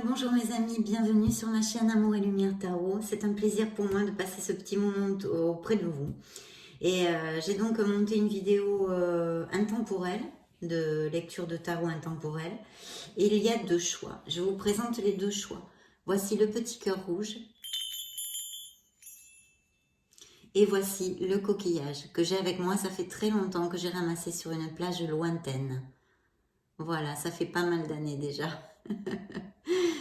bonjour mes amis, bienvenue sur ma chaîne Amour et Lumière Tarot. C'est un plaisir pour moi de passer ce petit moment auprès de vous. Et j'ai donc monté une vidéo intemporelle, de lecture de tarot intemporelle. Et il y a deux choix. Je vous présente les deux choix. Voici le petit cœur rouge. Et voici le coquillage que j'ai avec moi. Ça fait très longtemps que j'ai ramassé sur une plage lointaine. Voilà, ça fait pas mal d'années déjà.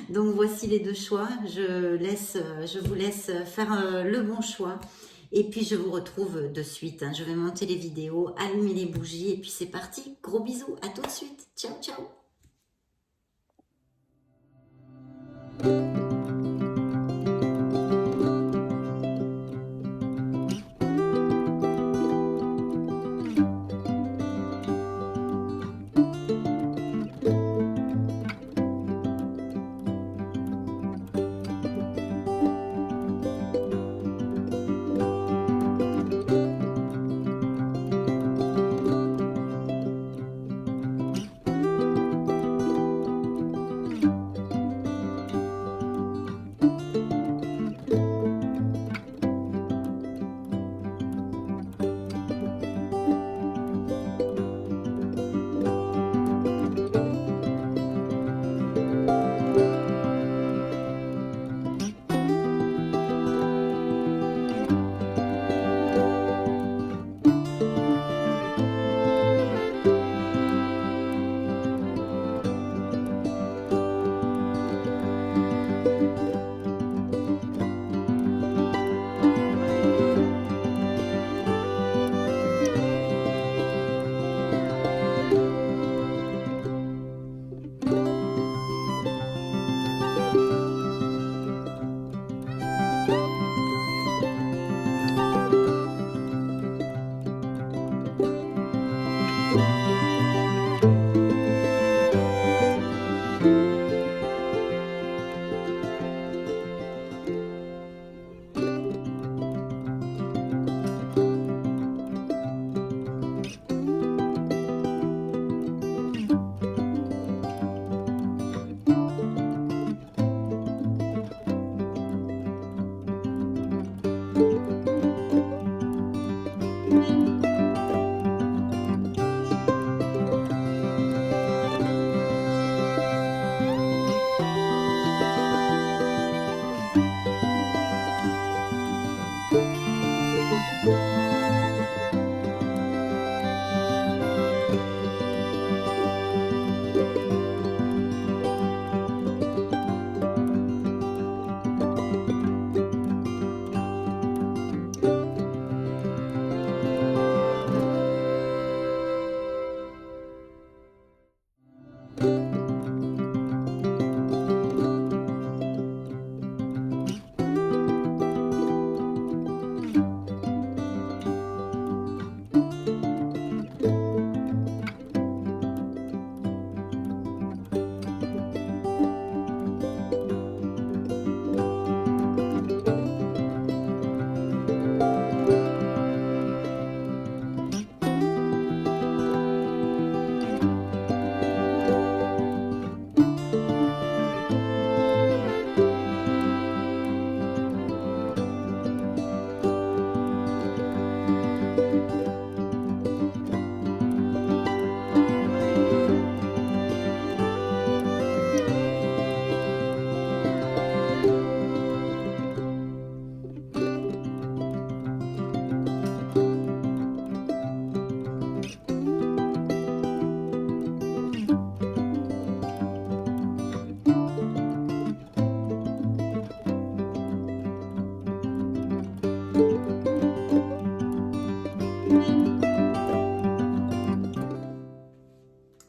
Donc voici les deux choix. Je vous laisse faire le bon choix. Et puis je vous retrouve de suite. Je vais monter les vidéos, allumer les bougies et puis c'est parti. Gros bisous, à tout de suite. Ciao, ciao.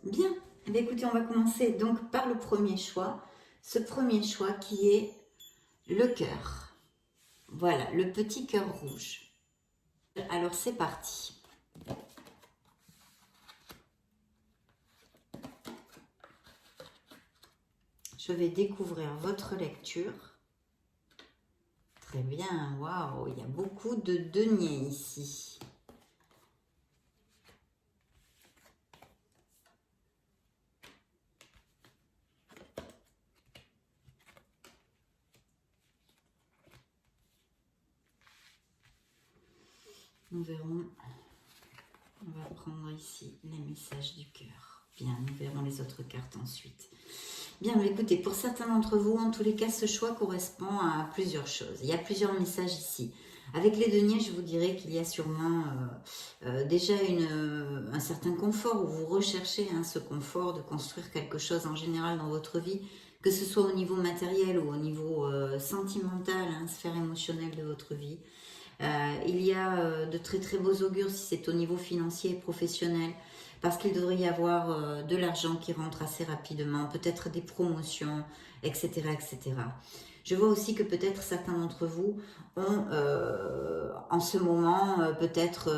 Bien, eh bien, écoutez, on va commencer donc par le premier choix. Ce premier choix qui est le cœur. Voilà, le petit cœur rouge. Alors c'est parti. Je vais découvrir votre lecture. Très bien, waouh, il y a beaucoup de deniers ici. Nous verrons. On va prendre ici les messages du cœur. Bien, nous verrons les autres cartes ensuite. Bien, mais écoutez, pour certains d'entre vous, en tous les cas, ce choix correspond à plusieurs choses. Il y a plusieurs messages ici. Avec les deniers, je vous dirais qu'il y a sûrement déjà un certain confort où vous recherchez ce confort de construire quelque chose en général dans votre vie, que ce soit au niveau matériel ou au niveau sentimental, sphère émotionnelle de votre vie. Il y a de très très beaux augures si c'est au niveau financier et professionnel, parce qu'il devrait y avoir de l'argent qui rentre assez rapidement, peut-être des promotions, etc., etc. Je vois aussi que peut-être certains d'entre vous ont en ce moment peut-être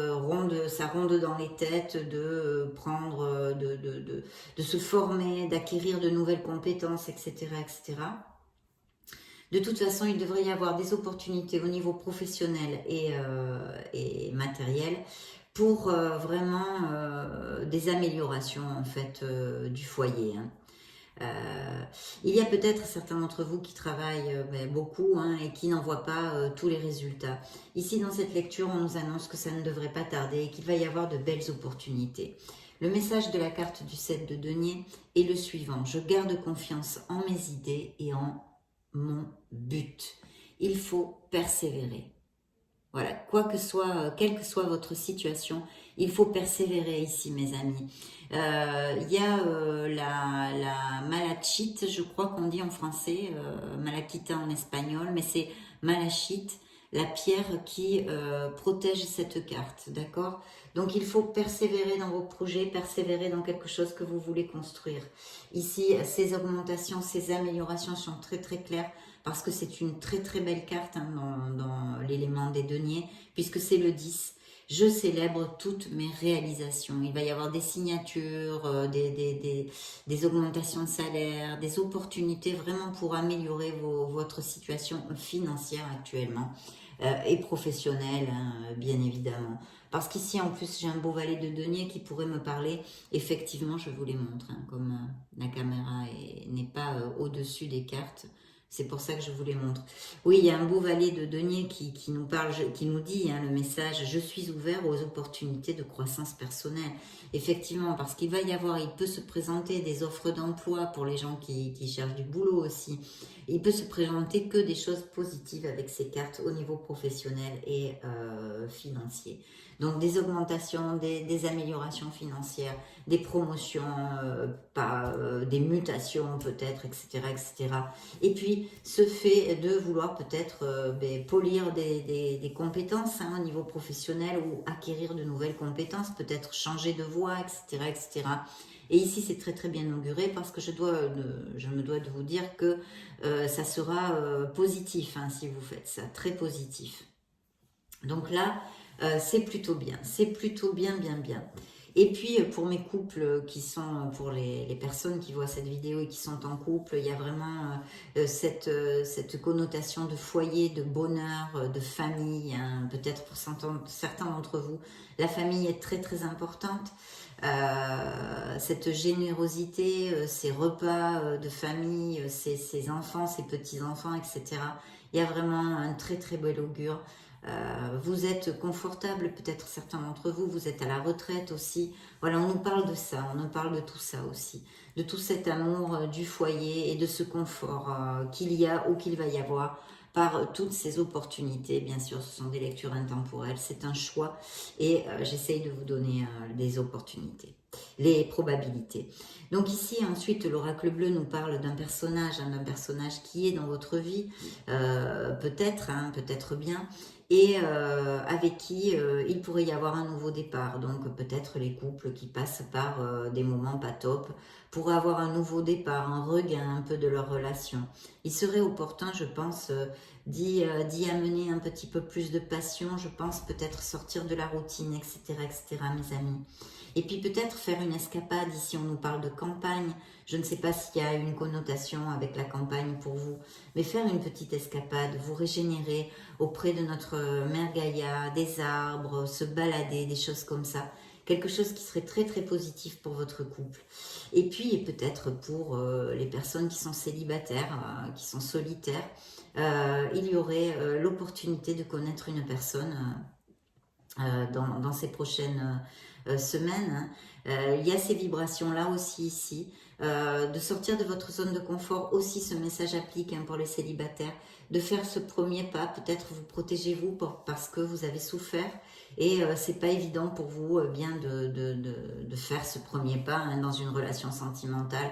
ça ronde dans les têtes de prendre, de se former, d'acquérir de nouvelles compétences, etc., etc. De toute façon, il devrait y avoir des opportunités au niveau professionnel et matériel pour vraiment des améliorations en fait du foyer. Il y a peut-être certains d'entre vous qui travaillent beaucoup et qui n'en voient pas tous les résultats. Ici, dans cette lecture, on nous annonce que ça ne devrait pas tarder et qu'il va y avoir de belles opportunités. Le message de la carte du 7 de denier est le suivant. Je garde confiance en mes idées et en mon but. Il faut persévérer. Voilà, quelle que soit votre situation, il faut persévérer ici, mes amis. Il y a la malachite, je crois qu'on dit en français, malachita en espagnol, mais c'est malachite, la pierre qui protège cette carte, d'accord? Donc il faut persévérer dans vos projets, persévérer dans quelque chose que vous voulez construire. Ici, ces augmentations, ces améliorations sont très très claires, parce que c'est une très très belle carte dans l'élément des deniers, puisque c'est le 10. Je célèbre toutes mes réalisations. Il va y avoir des signatures, des augmentations de salaire, des opportunités vraiment pour améliorer votre situation financière actuellement et professionnelle, bien évidemment. Parce qu'ici, en plus, j'ai un beau valet de deniers qui pourrait me parler. Effectivement, je vous les montre, comme la caméra n'est pas au-dessus des cartes. C'est pour ça que je vous les montre. Oui, il y a un beau valet de deniers qui nous parle, qui nous dit le message « Je suis ouvert aux opportunités de croissance personnelle ». Effectivement, parce qu'il va y avoir, il peut se présenter des offres d'emploi pour les gens qui cherchent du boulot aussi. Il peut se présenter que des choses positives avec ces cartes au niveau professionnel et financier. Donc des augmentations, des améliorations financières, des promotions, des mutations peut-être, etc., etc. Et puis ce fait de vouloir peut-être polir des compétences au niveau professionnel ou acquérir de nouvelles compétences, peut-être changer de voie, etc., etc. Et ici c'est très très bien auguré parce que je me dois de vous dire que ça sera positif si vous faites ça, très positif. Donc là, c'est plutôt bien, bien. Et puis pour mes couples qui sont, pour les personnes qui voient cette vidéo et qui sont en couple, il y a vraiment cette connotation de foyer, de bonheur, de famille. Peut-être pour certains d'entre vous, la famille est très très importante. Cette générosité, ces repas de famille, ces enfants, ces petits-enfants, etc. Il y a vraiment un très très bel augure. Vous êtes confortable, peut-être certains d'entre vous, vous êtes à la retraite aussi. Voilà, on nous parle de ça, on nous parle de tout ça aussi. De tout cet amour du foyer et de ce confort qu'il y a ou qu'il va y avoir par toutes ces opportunités. Bien sûr, ce sont des lectures intemporelles, c'est un choix et j'essaye de vous donner des opportunités, les probabilités. Donc ici, ensuite, l'oracle bleu nous parle d'un personnage qui est dans votre vie, peut-être bien, et avec qui il pourrait y avoir un nouveau départ. Donc peut-être les couples qui passent par des moments pas top pourraient avoir un nouveau départ, un regain un peu de leur relation. Il serait opportun, je pense, d'y amener un petit peu plus de passion, je pense peut-être sortir de la routine, etc., etc., mes amis. Et puis peut-être faire une escapade, ici on nous parle de campagne, je ne sais pas s'il y a une connotation avec la campagne pour vous, mais faire une petite escapade, vous régénérer auprès de notre mère Gaïa, des arbres, se balader, des choses comme ça. Quelque chose qui serait très très positif pour votre couple. Et puis peut-être pour les personnes qui sont célibataires, qui sont solitaires, il y aurait l'opportunité de connaître une personne dans ces prochaines semaines, hein. Il y a ces vibrations-là aussi ici. De sortir de votre zone de confort, aussi ce message applique, hein, pour les célibataires, de faire ce premier pas, peut-être vous protégez-vous parce que vous avez souffert et c'est pas évident pour vous bien de faire ce premier pas, hein, dans une relation sentimentale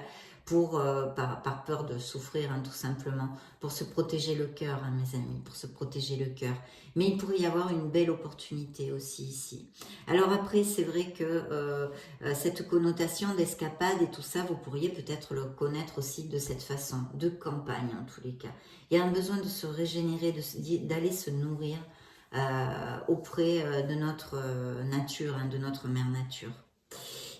par peur de souffrir, hein, tout simplement, pour se protéger le cœur, hein, mes amis, pour se protéger le cœur. Mais il pourrait y avoir une belle opportunité aussi ici. Alors après, c'est vrai que cette connotation d'escapade et tout ça, vous pourriez peut-être le connaître aussi de cette façon, de campagne en tous les cas. Il y a un besoin de se régénérer, d'aller se nourrir auprès de notre nature, hein, de notre mère nature.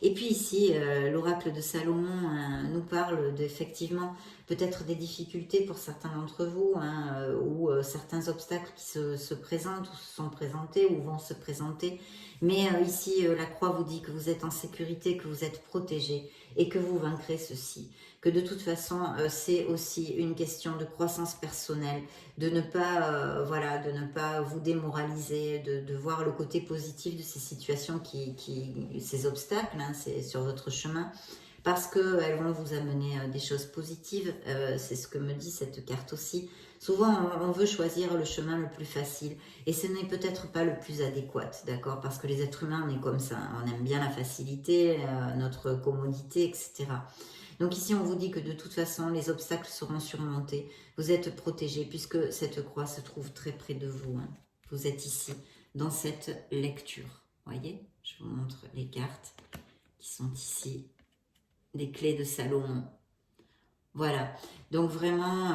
Et puis ici, l'oracle de Salomon nous parle effectivement peut-être des difficultés pour certains d'entre vous, hein, ou certains obstacles qui se présentent ou se sont présentés ou vont se présenter. Mais ici, la croix vous dit que vous êtes en sécurité, que vous êtes protégé et que vous vaincrez ceci. Que de toute façon, c'est aussi une question de croissance personnelle, de ne pas, voilà, de ne pas vous démoraliser, de voir le côté positif de ces situations, ces obstacles, hein, c'est sur votre chemin, parce qu'elles vont vous amener des choses positives. C'est ce que me dit cette carte aussi. Souvent, on veut choisir le chemin le plus facile, et ce n'est peut-être pas le plus adéquat, d'accord? Parce que les êtres humains, on est comme ça, on aime bien la facilité, notre commodité, etc. Donc ici, on vous dit que de toute façon, les obstacles seront surmontés. Vous êtes protégés puisque cette croix se trouve très près de vous, hein. Vous êtes ici, dans cette lecture. Voyez, je vous montre les cartes qui sont ici. Des clés de Salomon. Voilà, donc vraiment,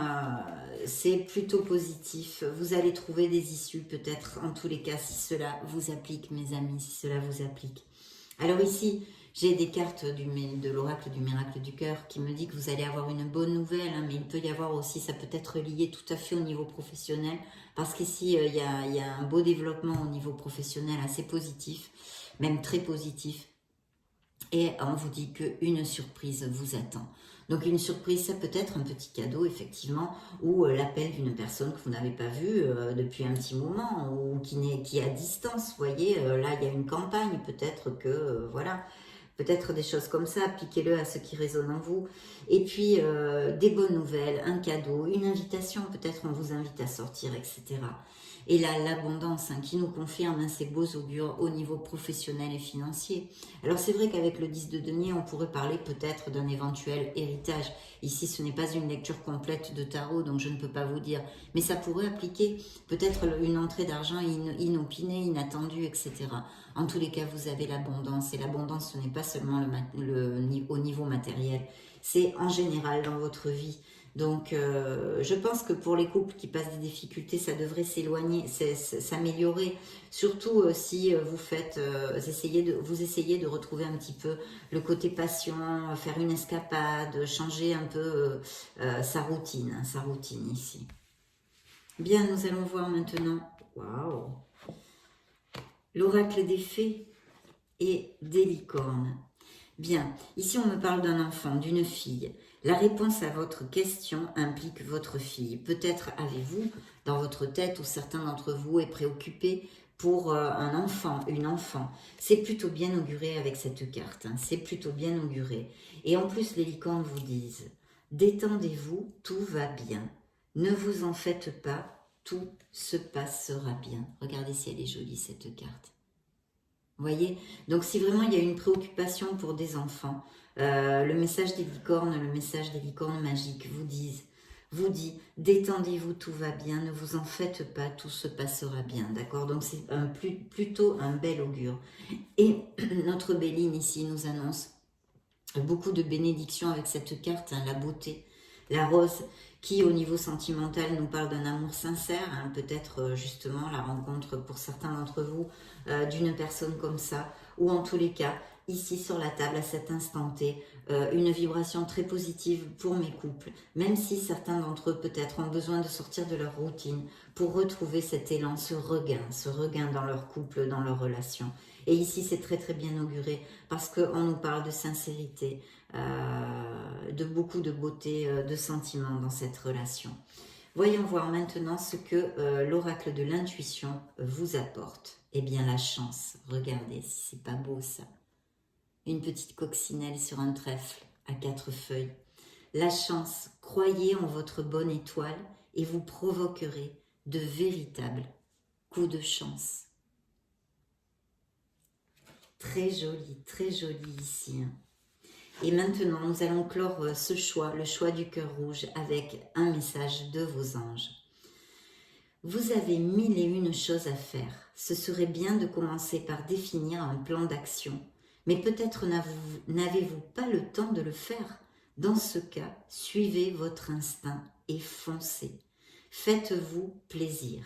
c'est plutôt positif. Vous allez trouver des issues, peut-être, en tous les cas, si cela vous applique, mes amis, si cela vous applique. Alors ici, j'ai des cartes de l'oracle du miracle du cœur qui me dit que vous allez avoir une bonne nouvelle, hein, mais il peut y avoir aussi, ça peut être lié tout à fait au niveau professionnel, parce qu'ici, il y a un beau développement au niveau professionnel assez positif, même très positif. Et on vous dit qu'une surprise vous attend. Donc une surprise, ça peut être un petit cadeau, effectivement, ou l'appel d'une personne que vous n'avez pas vue depuis un petit moment, ou qui est à distance, vous voyez. Là, il y a une campagne, peut-être que, voilà, peut-être des choses comme ça, appliquez-le à ce qui résonne en vous. Et puis, des bonnes nouvelles, un cadeau, une invitation, peut-être on vous invite à sortir, etc. Et là, l'abondance, hein, qui nous confirme, hein, ces beaux augures au niveau professionnel et financier. Alors c'est vrai qu'avec le 10 de denier, on pourrait parler peut-être d'un éventuel héritage. Ici, ce n'est pas une lecture complète de tarot, donc je ne peux pas vous dire. Mais ça pourrait appliquer peut-être une entrée d'argent inopinée, inattendue, etc. En tous les cas, vous avez l'abondance. Et l'abondance, ce n'est pas seulement au niveau matériel. C'est en général dans votre vie. Donc, je pense que pour les couples qui passent des difficultés, ça devrait s'améliorer. Surtout si vous essayez de retrouver un petit peu le côté passion, faire une escapade, changer un peu sa routine ici. Bien, nous allons voir maintenant, waouh, l'oracle des fées et des licornes. Bien, ici on me parle d'un enfant, d'une fille. La réponse à votre question implique votre fille. Peut-être avez-vous dans votre tête, ou certains d'entre vous est préoccupé pour un enfant, une enfant. C'est plutôt bien auguré avec cette carte, hein. C'est plutôt bien auguré. Et en plus, les licornes vous disent, détendez-vous, tout va bien. Ne vous en faites pas, tout se passera bien. Regardez si elle est jolie cette carte. Vous voyez? Donc si vraiment il y a une préoccupation pour des enfants, le message des licornes magiques vous dit, détendez-vous, tout va bien, ne vous en faites pas, tout se passera bien, d'accord? Donc c'est plutôt un bel augure. Et notre Béline ici nous annonce beaucoup de bénédictions avec cette carte, hein, la beauté, la rose, qui au niveau sentimental nous parle d'un amour sincère, hein, peut-être justement la rencontre pour certains d'entre vous d'une personne comme ça, ou en tous les cas, ici sur la table à cet instant T, une vibration très positive pour mes couples, même si certains d'entre eux peut-être ont besoin de sortir de leur routine pour retrouver cet élan, ce regain dans leur couple, dans leur relation. Et ici c'est très très bien auguré parce qu'on nous parle de sincérité, de beaucoup de beauté, de sentiments dans cette relation. Voyons voir maintenant ce que l'oracle de l'intuition vous apporte. Eh bien la chance, regardez si c'est pas beau ça. Une petite coccinelle sur un trèfle à 4 feuilles. La chance, croyez en votre bonne étoile et vous provoquerez de véritables coups de chance. Très joli ici. Et maintenant, nous allons clore ce choix, le choix du cœur rouge, avec un message de vos anges. Vous avez 1001 choses à faire. Ce serait bien de commencer par définir un plan d'action. Mais peut-être n'avez-vous pas le temps de le faire. Dans ce cas, suivez votre instinct et foncez. Faites-vous plaisir.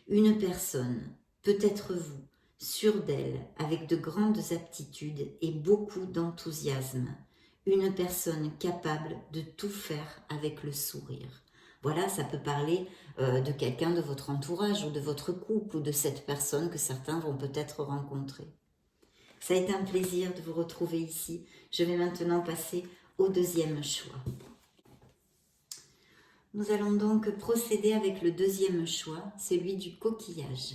Une personne, peut-être vous, sûre d'elle, avec de grandes aptitudes et beaucoup d'enthousiasme. Une personne capable de tout faire avec le sourire. Voilà, ça peut parler de quelqu'un de votre entourage ou de votre couple ou de cette personne que certains vont peut-être rencontrer. Ça a été un plaisir de vous retrouver ici. Je vais maintenant passer au deuxième choix. Nous allons donc procéder avec le deuxième choix, celui du coquillage.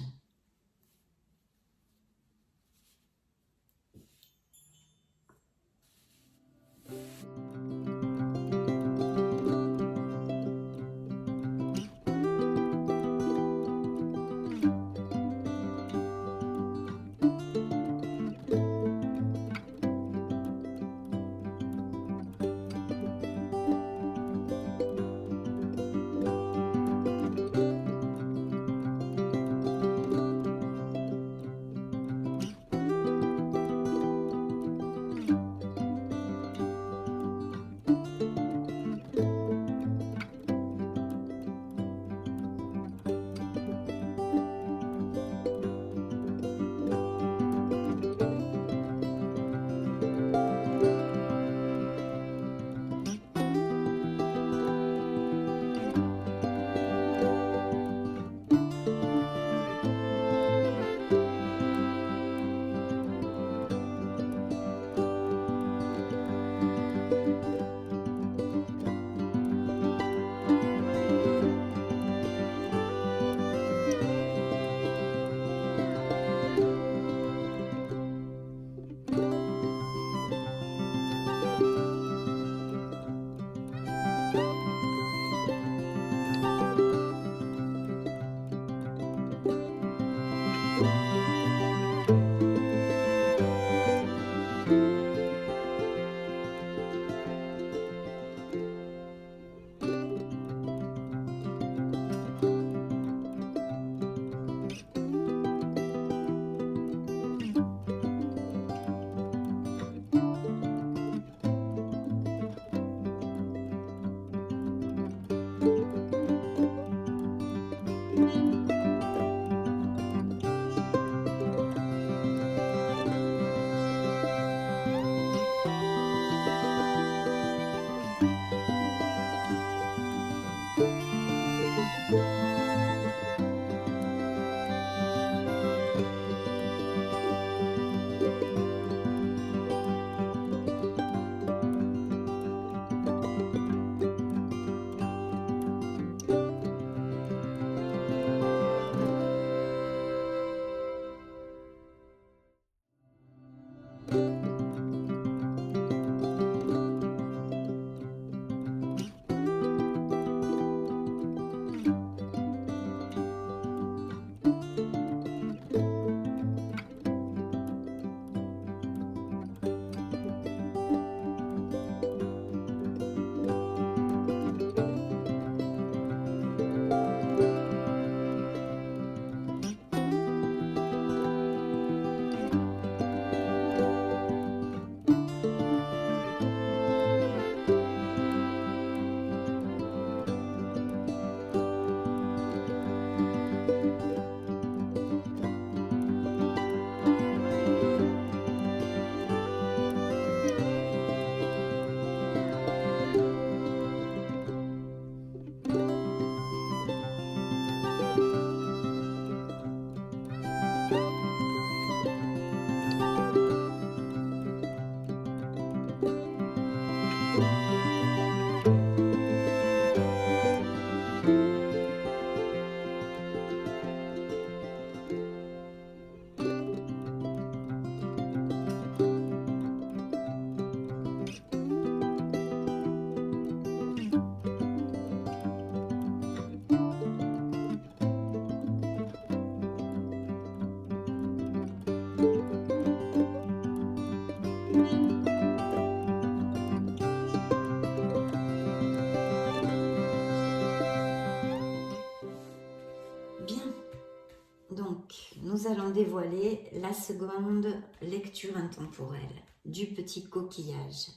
nous allons dévoiler la seconde lecture intemporelle du petit coquillage.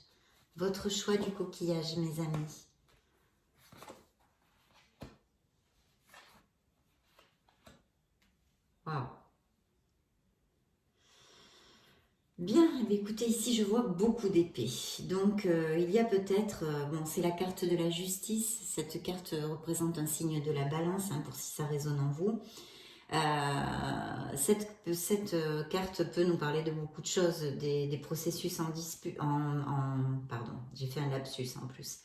Votre choix du coquillage, mes amis. Waouh. Bien, écoutez, ici je vois beaucoup d'épées. Donc il y a peut-être, bon c'est la carte de la justice, cette carte représente un signe de la balance, hein, pour si ça résonne en vous. Cette carte peut nous parler de beaucoup de choses, des processus en dispute, pardon, j'ai fait un lapsus en plus,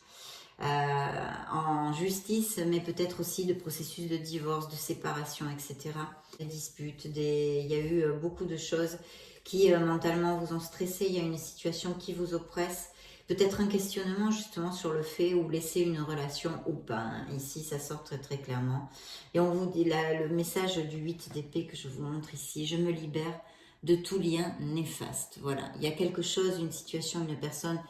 en justice, mais peut-être aussi de processus de divorce, de séparation, etc. Des disputes, il y a eu beaucoup de choses qui mentalement vous ont stressé, il y a une situation qui vous oppresse, peut-être un questionnement justement sur le fait ou laisser une relation ou pas, hein. Ici ça sort très très clairement, et on vous dit là, le message du 8 d'épée que je vous montre ici, je me libère de tout lien néfaste. Voilà, il y a quelque chose, une situation, une personne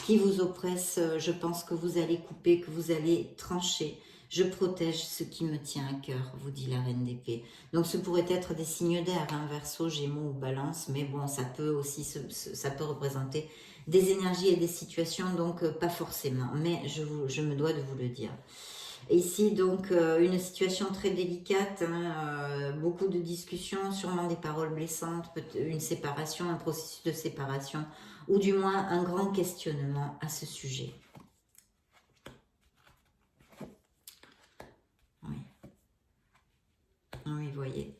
qui vous oppresse, je pense que vous allez couper, que vous allez trancher. Je protège ce qui me tient à cœur, vous dit la reine d'épée. Donc ce pourrait être des signes d'air, hein, Verseau, Gémeaux ou Balance, mais bon, ça peut aussi ça peut représenter des énergies et des situations, donc pas forcément, mais je me dois de vous le dire. Et ici, donc, une situation très délicate, hein, beaucoup de discussions, sûrement des paroles blessantes, une séparation, un processus de séparation, ou du moins un grand questionnement à ce sujet. Oui, oui, voyez.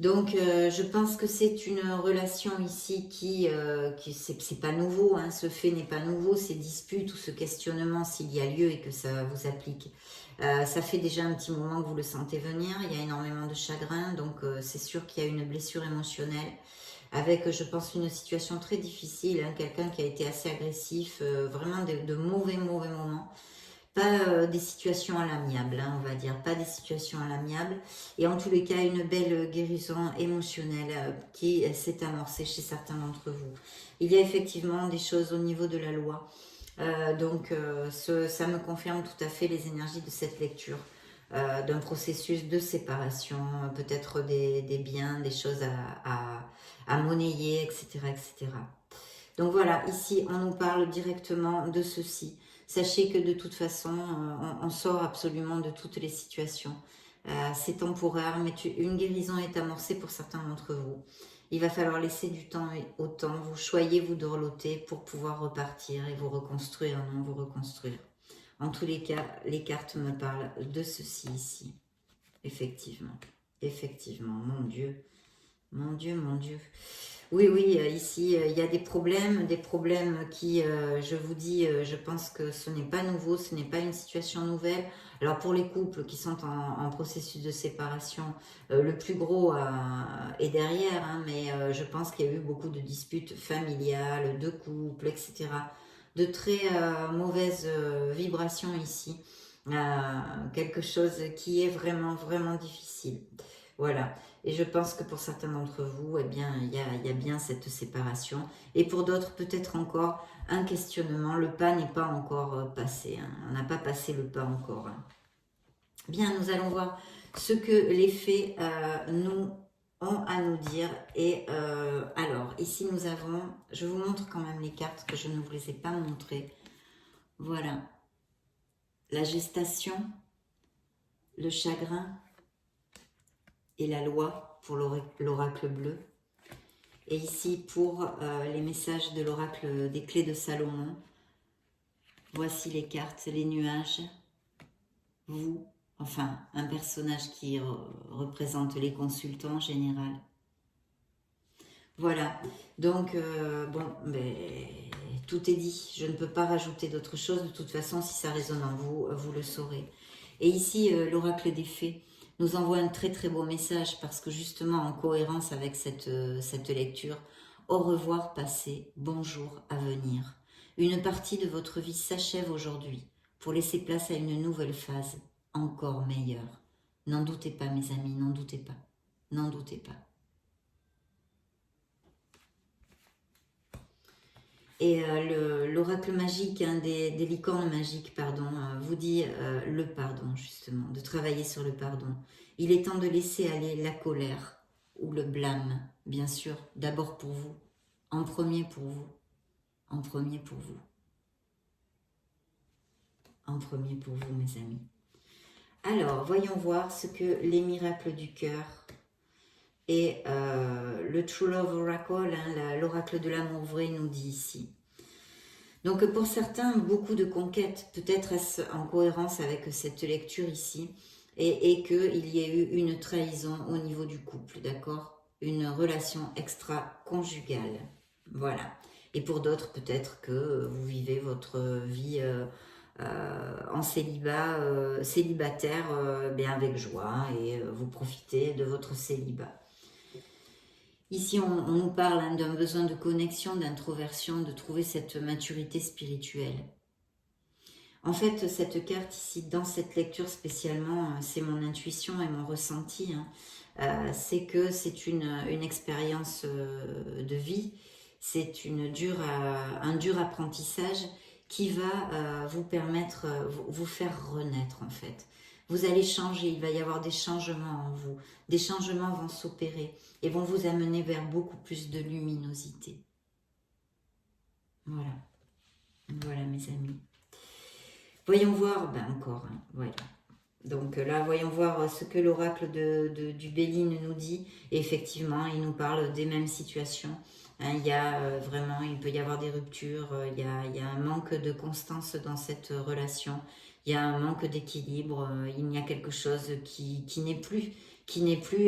Donc, je pense que c'est une relation ici qui c'est pas nouveau, hein, ce fait n'est pas nouveau, ces disputes ou ce questionnement, s'il y a lieu et que ça vous applique. Ça fait déjà un petit moment que vous le sentez venir, il y a énormément de chagrin, donc c'est sûr qu'il y a une blessure émotionnelle, avec, je pense, une situation très difficile, hein, quelqu'un qui a été assez agressif, vraiment de mauvais moments. Pas des situations à l'amiable, hein, on va dire, pas des situations à l'amiable, et en tous les cas une belle guérison émotionnelle qui s'est amorcée chez certains d'entre vous. Il y a effectivement des choses au niveau de la loi, donc ça me confirme tout à fait les énergies de cette lecture, d'un processus de séparation, peut-être des biens, des choses à monnayer, etc., etc. Donc voilà, ici on nous parle directement de ceci. Sachez que de toute façon, on sort absolument de toutes les situations. C'est temporaire, mais une guérison est amorcée pour certains d'entre vous. Il va falloir laisser du temps au temps. Vous choyez, vous dorlotez pour pouvoir repartir et vous reconstruire, non, vous reconstruire. En tous les cas, les cartes me parlent de ceci ici. Effectivement, effectivement, mon Dieu, mon Dieu, mon Dieu. Oui, oui, ici, il y a des problèmes qui, je vous dis, je pense que ce n'est pas nouveau, ce n'est pas une situation nouvelle. Alors pour les couples qui sont en processus de séparation, le plus gros est derrière, hein, mais je pense qu'il y a eu beaucoup de disputes familiales, de couples, etc. De très mauvaises vibrations ici. Quelque chose qui est vraiment, vraiment difficile. Voilà. Et je pense que pour certains d'entre vous, eh bien, il y a bien cette séparation. Et pour d'autres, peut-être encore un questionnement. Le pas n'est pas encore passé, hein. On n'a pas passé le pas encore, hein. Bien, nous allons voir ce que les faits nous ont à nous dire. Et alors, ici nous avons, je vous montre quand même les cartes que je ne vous les ai pas montrées. Voilà. La gestation, le chagrin et la loi pour l'oracle bleu. Et ici, pour les messages de l'oracle des clés de Salomon, voici les cartes, les nuages, vous, enfin, un personnage qui représente les consultants en général. Voilà, donc, bon, ben, tout est dit. Je ne peux pas rajouter d'autre chose. De toute façon, si ça résonne en vous, vous le saurez. Et ici, l'oracle des fées nous envoie un très très beau message parce que justement, en cohérence avec cette lecture, au revoir passé, bonjour à venir. Une partie de votre vie s'achève aujourd'hui pour laisser place à une nouvelle phase encore meilleure. N'en doutez pas, mes amis, n'en doutez pas. N'en doutez pas. Et l'oracle magique, hein, des licornes magiques, pardon, vous dit le pardon, justement, de travailler sur le pardon. Il est temps de laisser aller la colère, ou le blâme, bien sûr, d'abord pour vous, en premier pour vous, en premier pour vous, en premier pour vous, mes amis. Alors, voyons voir ce que les miracles du cœur et le True Love Oracle, hein, l'oracle de l'amour vrai, nous dit ici. Donc pour certains, beaucoup de conquêtes, peut-être est-ce en cohérence avec cette lecture ici, et qu'il y ait eu une trahison au niveau du couple, d'accord? Une relation extra-conjugale, voilà. Et pour d'autres, peut-être que vous vivez votre vie en célibataire, bien avec joie, et vous profitez de votre célibat. Ici, on nous parle hein, d'un besoin de connexion, d'introversion, de trouver cette maturité spirituelle. En fait, cette carte ici, dans cette lecture spécialement, c'est mon intuition et mon ressenti. Hein, c'est que c'est une expérience de vie, c'est un dur apprentissage qui va vous permettre, vous faire renaître en fait. Vous allez changer, il va y avoir des changements en vous. Des changements vont s'opérer et vont vous amener vers beaucoup plus de luminosité. Voilà. Voilà mes amis. Voyons voir, ben encore, hein, voilà. Donc là, voyons voir ce que l'oracle du Béline nous dit. Et effectivement, il nous parle des mêmes situations. Hein, il y a vraiment, il peut y avoir des ruptures, il y a un manque de constance dans cette relation. Il y a un manque d'équilibre, il y a quelque chose qui n'est plus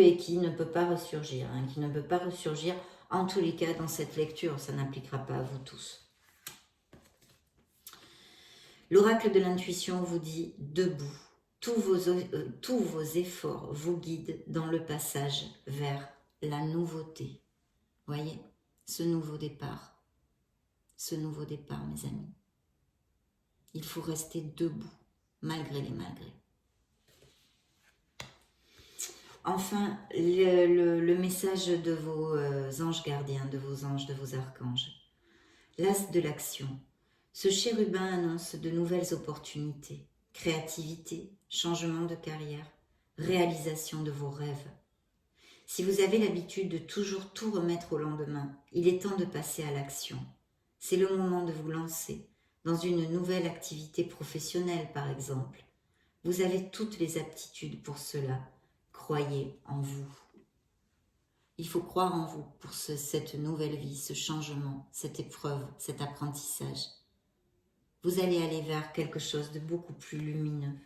et qui ne peut pas ressurgir. Hein, qui ne peut pas ressurgir, en tous les cas, dans cette lecture. Ça n'appliquera pas à vous tous. L'oracle de l'intuition vous dit « Debout ». Tous vos efforts vous guident dans le passage vers la nouveauté. Voyez, ce nouveau départ, mes amis. Il faut rester debout, malgré les malgrés. Enfin, le message de vos anges gardiens, de vos anges, de vos archanges. L'as de l'action. Ce chérubin annonce de nouvelles opportunités. Créativité, changement de carrière, réalisation de vos rêves. Si vous avez l'habitude de toujours tout remettre au lendemain, il est temps de passer à l'action. C'est le moment de vous lancer dans une nouvelle activité professionnelle, par exemple. Vous avez toutes les aptitudes pour cela. Croyez en vous. Il faut croire en vous pour cette nouvelle vie, ce changement, cette épreuve, cet apprentissage. Vous allez aller vers quelque chose de beaucoup plus lumineux.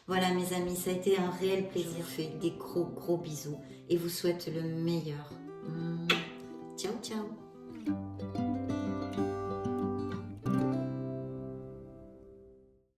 Voilà mes amis, ça a été un réel plaisir. Je vous fais des gros bisous et vous souhaite le meilleur.